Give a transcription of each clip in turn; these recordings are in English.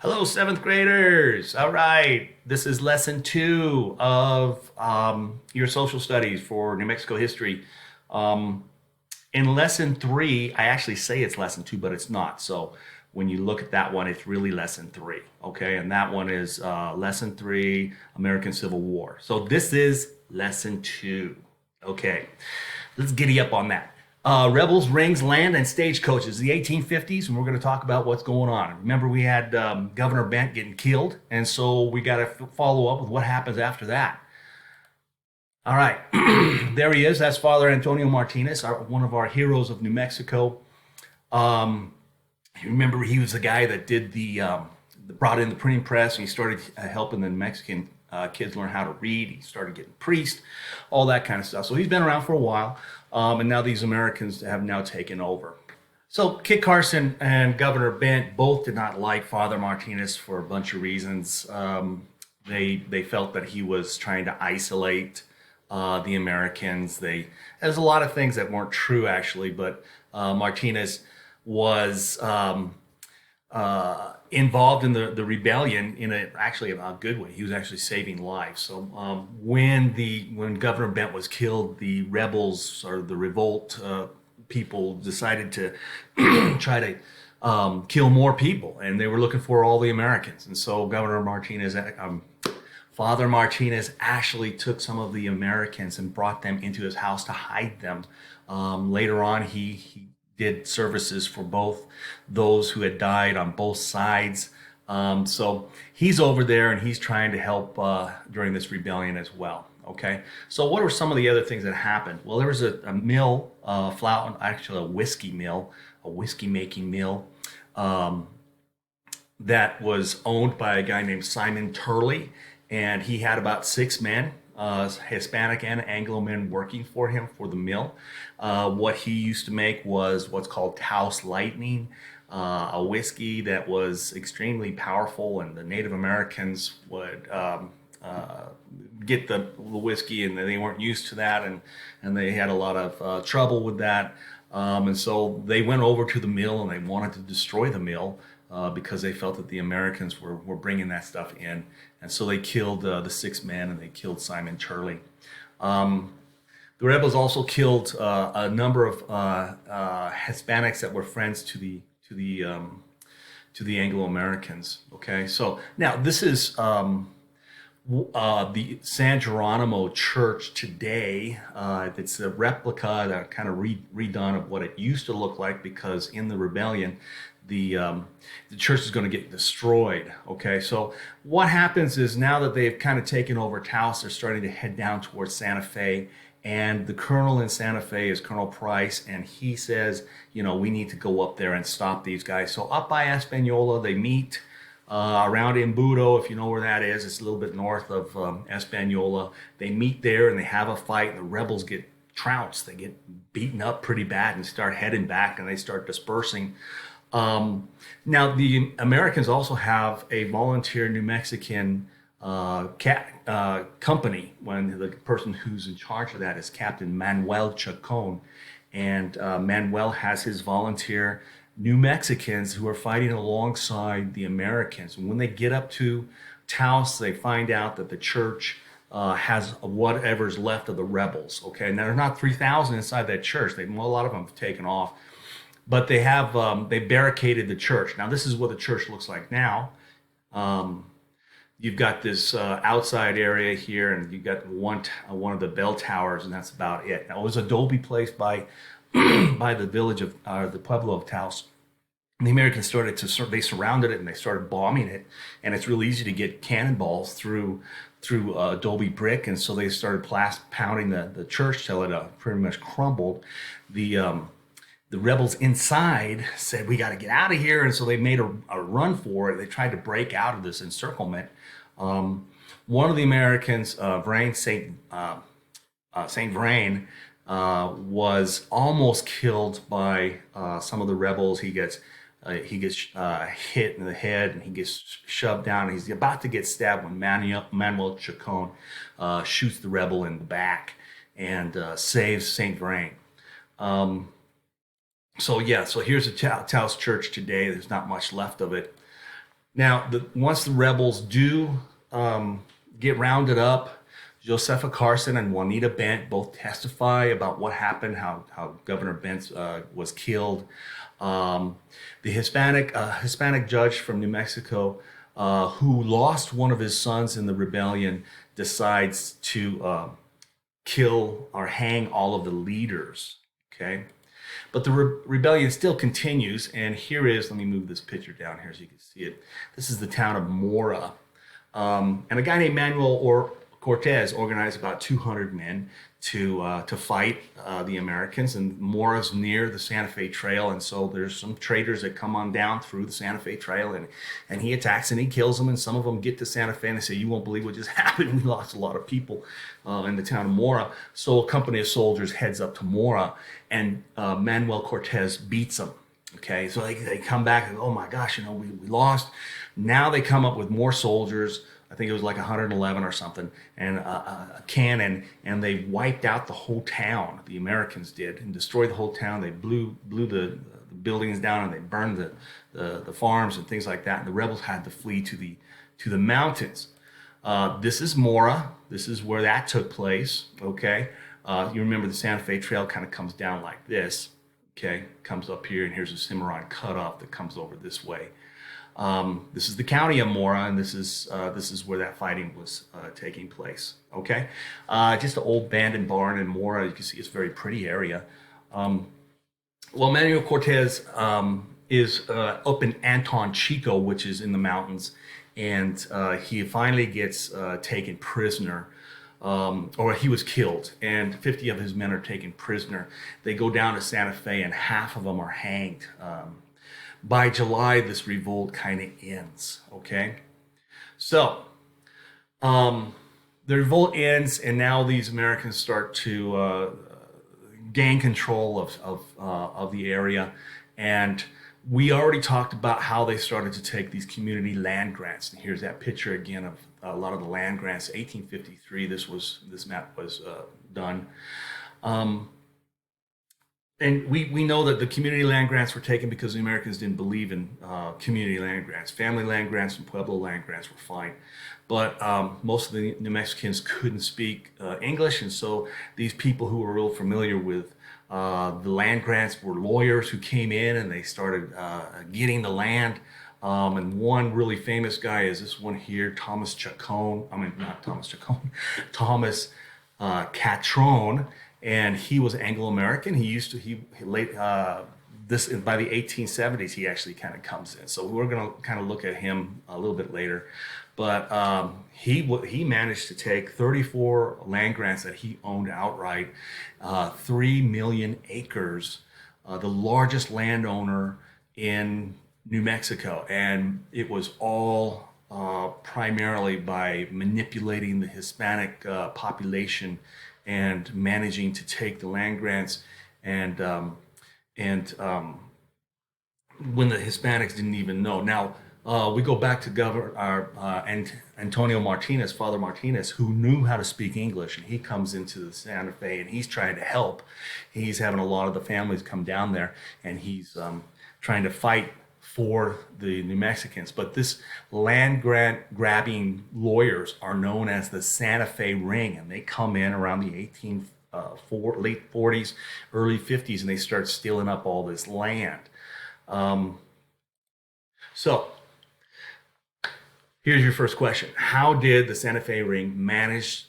Hello, seventh graders. All right, this is lesson two of your social studies for New Mexico history. Um, in lesson three, I actually say it's lesson two, but it's not. So when you look at that one, it's really lesson three. Okay, and that one is lesson three, American Civil War. So this is lesson two. Okay, let's giddy up on that. Rebels, Rings, Land, and Stagecoaches, the 1850s, and we're going to talk about what's going on. Remember, we had Governor Bent getting killed, and so we got to follow up with what happens after that. All right, there he is. That's Father Antonio Martinez, one of our heroes of New Mexico. Um, Remember, he was the guy that did brought in the printing press, and he started helping the Mexican kids learn how to read. He started getting priests, all that kind of stuff. So he's been around for a while, and now these Americans have now taken over. So Kit Carson and Governor Bent both did not like Father Martinez for a bunch of reasons. They felt that he was trying to isolate the Americans. There's a lot of things that weren't true actually, but Martinez was involved in the rebellion in actually a good way. He was actually saving lives. So when Governor Bent was killed, the rebels or the revolt people decided to try to kill more people, and they were looking for all the Americans. And so Father Martinez actually took some of the Americans and brought them into his house to hide them. Later on, he did services for both those who had died on both sides. So he's over there and he's trying to help during this rebellion as well. Okay, so what were some of the other things that happened? Well, there was a mill, actually a whiskey mill, a whiskey making mill that was owned by a guy named Simon Turley, and he had about 6 men, Hispanic and Anglo men, working for him for the mill. What he used to make was what's called Taos Lightning, a whiskey that was extremely powerful, and the Native Americans would get the whiskey, and they weren't used to that, and they had a lot of trouble with that. And so they went over to the mill and they wanted to destroy the mill because they felt that the Americans were bringing that stuff in. And so they killed the 6 men, and they killed Simon Turley. The rebels also killed a number of Hispanics that were friends to the Anglo Americans. Okay, so now this is the San Geronimo Church today. It's a replica that kind of redone of what it used to look like, because in the rebellion, the church is going to get destroyed. Okay, so what happens is now that they've kind of taken over Taos, they're starting to head down towards Santa Fe. And the colonel in Santa Fe is Colonel Price, and he says, we need to go up there and stop these guys. So up by Espanola, they meet around Embudo, if you know where that is. It's a little bit north of Espanola. They meet there and they have a fight, and the rebels get trounced. They get beaten up pretty bad and start heading back, and they start dispersing. Now, the Americans also have a volunteer New Mexican company, when the person who's in charge of that is Captain Manuel Chacon. And Manuel has his volunteer New Mexicans who are fighting alongside the Americans. And when they get up to Taos, they find out that the church has whatever's left of the rebels. Okay, now there's not 3,000 inside that church. A lot of them have taken off, but they barricaded the church. Now this is what the church looks like now. You've got this outside area here, and you've got one of the bell towers, and that's about it. Now, it was adobe placed by by the village of the Pueblo of Taos. And the Americans they surrounded it and they started bombing it, and it's really easy to get cannonballs through adobe brick, and so they started pounding the church till it pretty much crumbled. The rebels inside said, "We got to get out of here," and so they made a run for it. They tried to break out of this encirclement. One of the Americans, Saint Vrain, was almost killed by some of the rebels. He gets hit in the head, and he gets shoved down. He's about to get stabbed when Manuel Chacon shoots the rebel in the back and saves Saint Vrain. So here's a Taos church today. There's not much left of it. Now, once the rebels do get rounded up, Josefa Carson and Juanita Bent both testify about what happened, how Governor Bent was killed. Um, the Hispanic judge from New Mexico, who lost one of his sons in the rebellion, decides to kill or hang all of the leaders. Okay, but the rebellion still continues, and here is, let me move this picture down here so you can see it. This is the town of Mora. And a guy named Manuel Cortez organized about 200 men to fight the Americans. And Mora's near the Santa Fe Trail, and so there's some traders that come on down through the Santa Fe Trail, and he attacks and he kills them. And some of them get to Santa Fe and they say, "You won't believe what just happened. We lost a lot of people in the town of Mora." So a company of soldiers heads up to Mora, and Manuel Cortez beats them. Okay, so they come back and, "Oh my gosh, we lost." Now they come up with more soldiers. I think it was like 111 or something, and a cannon, and they wiped out the whole town. The Americans did, and destroyed the whole town. They blew the buildings down, and they burned the farms and things like that. And the rebels had to flee to the mountains. This is Mora. This is where that took place. Okay, you remember the Santa Fe Trail kind of comes down like this. Okay, comes up here, and here's a Cimarron cutoff that comes over this way. This is the county of Mora, and this is where that fighting was taking place. Okay, just an old abandoned barn in Mora. You can see it's a very pretty area. Well, Manuel Cortez is up in Anton Chico, which is in the mountains, and he finally gets taken prisoner. Or he was killed, and 50 of his men are taken prisoner. They go down to Santa Fe, and half of them are hanged. By July, this revolt kind of ends. Okay, so the revolt ends, and now these Americans start to gain control of the area. And we already talked about how they started to take these community land grants. And here's that picture again of a lot of the land grants. 1853, this map was done. And we know that the community land grants were taken because the Americans didn't believe in community land grants. Family land grants and Pueblo land grants were fine. But most of the New Mexicans couldn't speak English, and so these people who were real familiar with the land grants were lawyers who came in, and they started getting the land. And one really famous guy is this one here, Thomas Chacon. I mean, not Thomas Chacon, Thomas Catron. And he was Anglo-American. He late this by the 1870s he actually kind of comes in. So we're going to kind of look at him a little bit later, but he managed to take 34 land grants that he owned outright, 3 million acres, the largest landowner in New Mexico, and it was all primarily by manipulating the Hispanic population and managing to take the land grants, and when the Hispanics didn't even know. Now we go back to Antonio Martinez, Father Martinez, who knew how to speak English, and he comes into the Santa Fe and he's trying to help. He's having a lot of the families come down there, and he's trying to fight for the New Mexicans. But this land grant grabbing lawyers are known as the Santa Fe Ring, and they come in around the late 40s, early 50s, and they start stealing up all this land. So here's your first question. How did the Santa Fe Ring manage?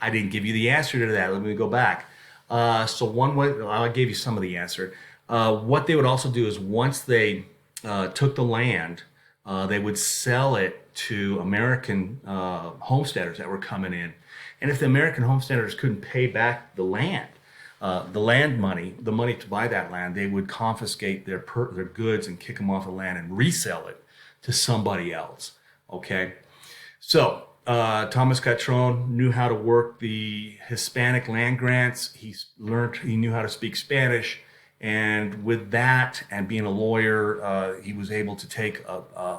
I didn't give you the answer to that. Let me go back. So one way, I gave you some of the answer. What they would also do is once they took the land, they would sell it to American homesteaders that were coming in. And if the American homesteaders couldn't pay back the land money, the money to buy that land, they would confiscate their goods and kick them off the land and resell it to somebody else. Okay, so Thomas Catron knew how to work the Hispanic land grants. He knew how to speak Spanish. And with that, and being a lawyer, he was able to take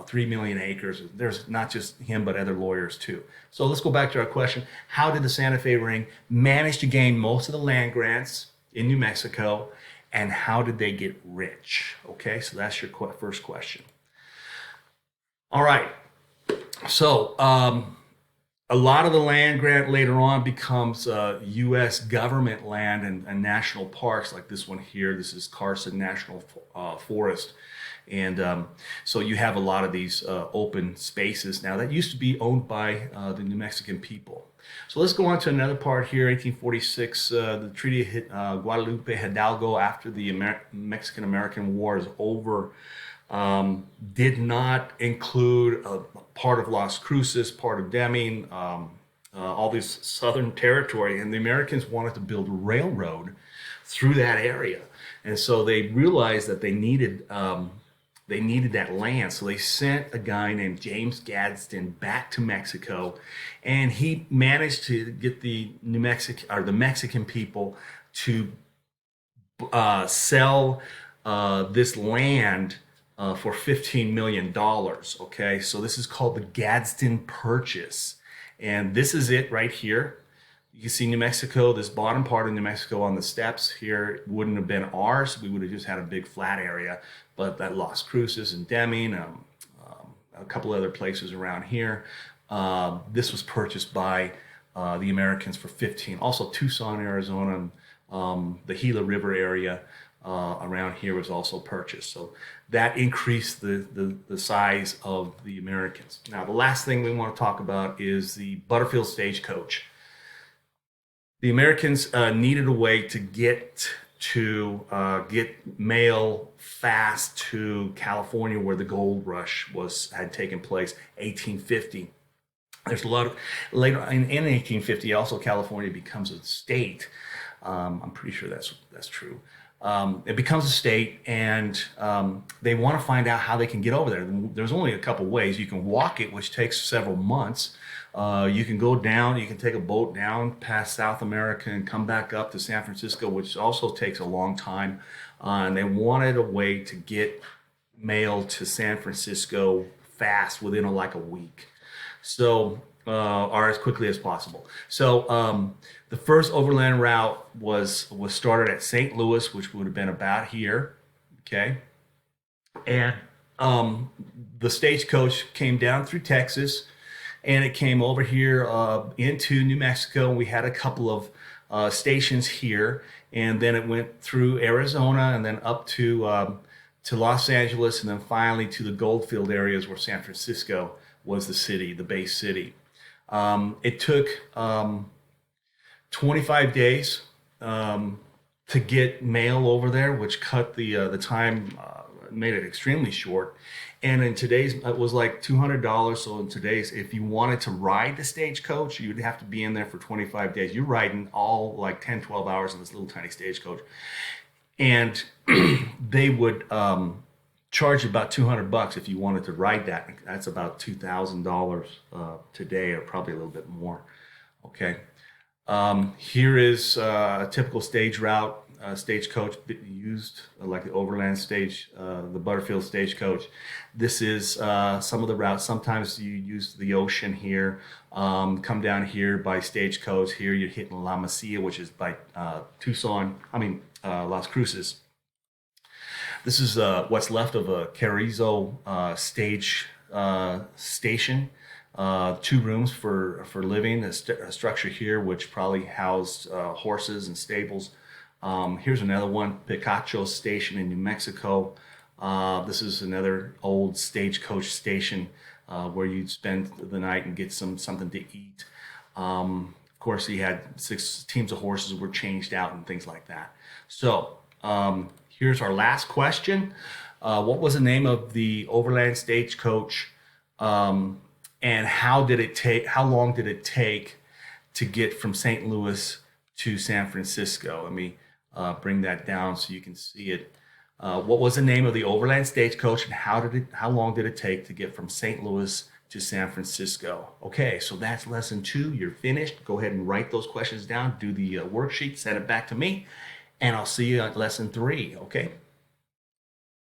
3 million acres. There's not just him, but other lawyers too. So let's go back to our question. How did the Santa Fe Ring manage to gain most of the land grants in New Mexico and how did they get rich? Okay, so that's your first question. All right, so a lot of the land grant later on becomes U.S. government land and national parks, like this one here. This is Carson National Forest. And so you have a lot of these open spaces now that used to be owned by the New Mexican people. So let's go on to another part here, 1846, the Treaty of Guadalupe Hidalgo, after the Mexican-American War is over, did not include a part of Las Cruces, part of Deming, all this southern territory, and the Americans wanted to build a railroad through that area. And so they realized that they needed that land. So they sent a guy named James Gadsden back to Mexico, and he managed to get the Mexican people to sell this land for $15 million. Okay, so this is called the Gadsden Purchase, and this is it right here. You can see New Mexico, this bottom part of New Mexico on the steps here wouldn't have been ours. We would have just had a big flat area, but that Las Cruces and Deming, a couple other places around here, this was purchased by the Americans for 15. Also Tucson, Arizona, the Gila River area around here was also purchased. So that increased the size of the Americans. Now, the last thing we want to talk about is the Butterfield Stagecoach. The Americans needed a way to get mail fast to California, where the gold rush had taken place, 1850. There's a lot of later in 1850. Also, California becomes a state. I'm pretty sure that's true. It becomes a state, and they want to find out how they can get over there. There's only a couple ways. You can walk it, which takes several months. You can go down, you can take a boat down past South America and come back up to San Francisco, which also takes a long time. And they wanted a way to get mail to San Francisco fast, within like a week. So, or as quickly as possible. So the first overland route was started at St. Louis, which would have been about here. Okay. And the stagecoach came down through Texas, and it came over here into New Mexico. We had a couple of stations here, and then it went through Arizona, and then up to Los Angeles, and then finally to the Goldfield areas, where San Francisco was the city, the base city. It took 25 days to get mail over there, which cut the time, made it extremely short. And in today's, it was like $200. So in today's, if you wanted to ride the stagecoach, you'd have to be in there for 25 days. You're riding all like 10, 12 hours in this little tiny stagecoach. And they would charge you about $200 if you wanted to ride that. That's about $2,000 today, or probably a little bit more. Okay. Here is a typical stage route. Stagecoach used, like the overland stage, the Butterfield Stagecoach. This is some of the routes. Sometimes you use the ocean here, come down here by Stagecoach. Here you're hitting La Mesilla, which is by Las Cruces. This is what's left of a Carrizo station. 2 rooms for living, a structure here which probably housed horses and stables. Here's another one, Picacho Station in New Mexico. This is another old stagecoach station where you'd spend the night and get something to eat. Of course, he had 6 teams of horses were changed out and things like that. So here's our last question. What was the name of the overland stagecoach? And how long did it take to get from St. Louis to San Francisco? Let me bring that down so you can see it. What was the name of the overland stagecoach, and how long did it take to get from St. Louis to San Francisco? Okay, so that's lesson 2. You're finished. Go ahead and write those questions down, do the worksheet, send it back to me, and I'll see you at lesson 3. Okay.